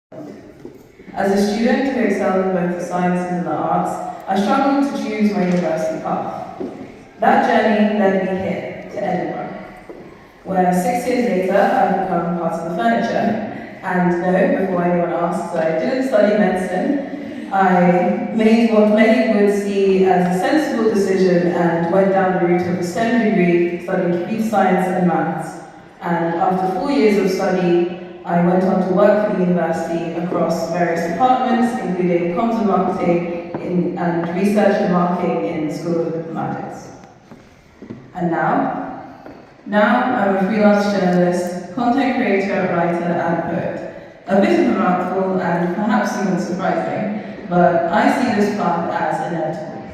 As a student who excelled in both the sciences and the arts, I struggled to choose my university path. That journey led me here, to Edinburgh, where 6 years later I've become part of the furniture. And no, before anyone asks, I didn't study medicine. I made what many would see as a sensible decision and went down the route of a STEM degree, studying computer science and maths. And after 4 years of study, I went on to work for the university across various departments, including comms and marketing and research and marketing in the School of Mathematics. And now I'm a freelance journalist, content creator, writer, and poet. A bit of a mouthful and perhaps even surprising, but I see this path as inevitable.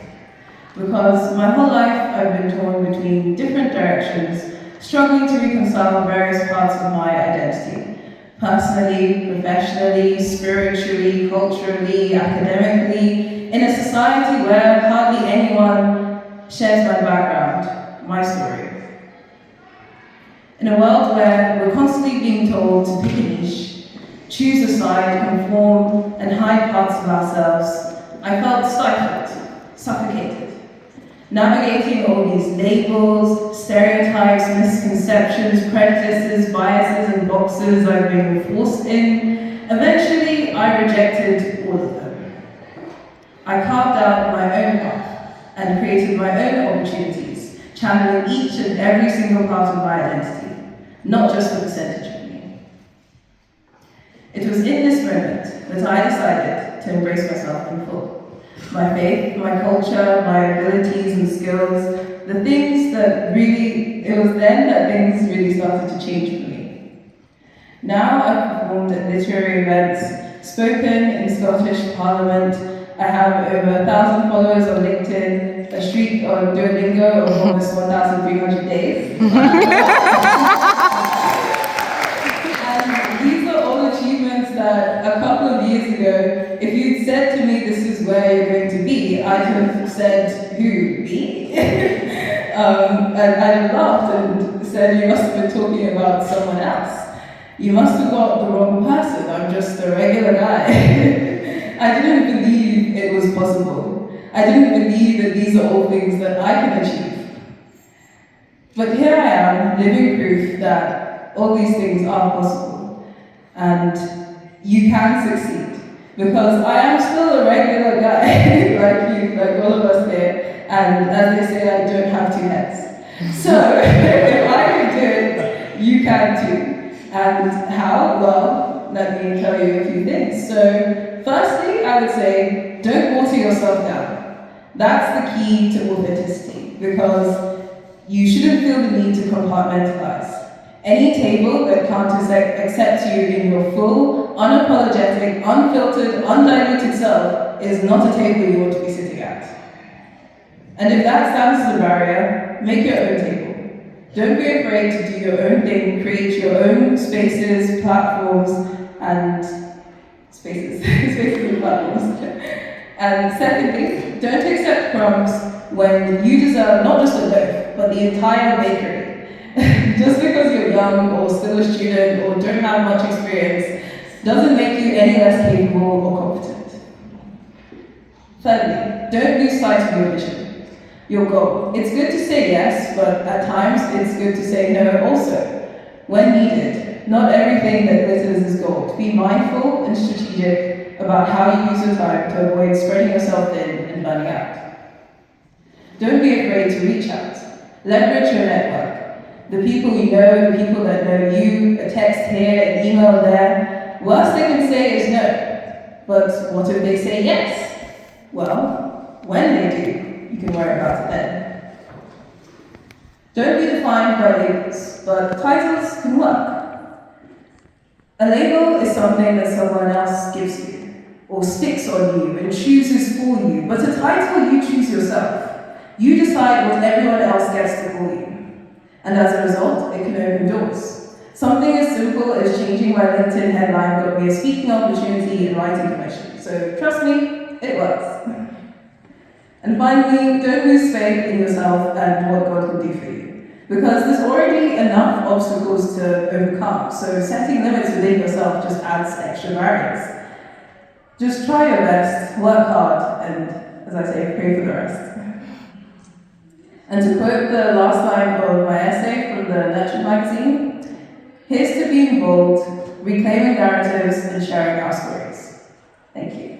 Because my whole life I've been torn between different directions, struggling to reconcile various parts of my identity. Personally, professionally, spiritually, culturally, academically, in a society where hardly anyone shares my background, my story. In a world where we're constantly being told to pick a niche, choose a side, conform, and hide parts of ourselves, I felt stifled, suffocated. Navigating all these labels, stereotypes, misconceptions, prejudices, biases, and boxes I've been forced in, eventually I rejected all of them. I carved out my own path and created my own opportunities, channeling each and every single part of my identity, not just a percentage of me. It was in this moment that I decided to embrace myself in full. My faith, my culture, my abilities and skills, the things that really, it was then that things really started to change for me. Now I've performed at literary events, spoken in Scottish Parliament, I have over 1,000 followers on LinkedIn, a streak on Duolingo of almost 1,300 days. And these are all achievements that a couple of years ago, if you'd said to me this is where you're going to be, I'd have said, who, me? And I'd have laughed and said you must have been talking about someone else. You must have got the wrong person, I'm just a regular guy. I didn't believe it was possible. I didn't believe that these are all things that I can achieve. But here I am, living proof that all these things are possible. And you can succeed. Because I am still a regular guy, like you, like all of us here. And as they say, I don't have 2 heads. So if I can do it, you can too. And how? Well, let me tell you a few things. So firstly, I would say, don't water yourself down. That's the key to authenticity, because you shouldn't feel the need to compartmentalize. Any table that can't accept you in your full, unapologetic, unfiltered, undiluted self is not a table you want to be sitting at. And if that stands as a barrier, make your own table. Don't be afraid to do your own thing, create your own spaces, platforms, and spaces and platforms. And secondly, don't accept crumbs when you deserve not just a loaf, but the entire bakery. Just because you're young or still a student or don't have much experience doesn't make you any less capable or competent. Thirdly, don't lose sight of your vision, your goal. It's good to say yes, but at times it's good to say no also. When needed, not everything that glitters is gold. Be mindful and strategic about how you use your time to avoid spreading yourself thin and burning out. Don't be afraid to reach out. Leverage your network. The people you know, the people that know you, a text here, an email there. Worst they can say is no. But what if they say yes? Well, when they do, you can worry about it then. Don't be defined by labels, but titles can work. A label is something that someone else gives you, or sticks on you and chooses for you, but a title you choose yourself. You decide what everyone else gets to call you. And as a result, it can open doors. Something as simple as changing my LinkedIn headline got me a speaking opportunity and writing commission. So trust me, it works. And finally, don't lose faith in yourself and what God can do for you. Because there's already enough obstacles to overcome, so setting limits within yourself just adds extra barriers. Just try your best, work hard, and, as I say, pray for the rest. And to quote the last line of my essay from the Nurtured magazine, here's to being bold, reclaiming narratives, and sharing our stories. Thank you.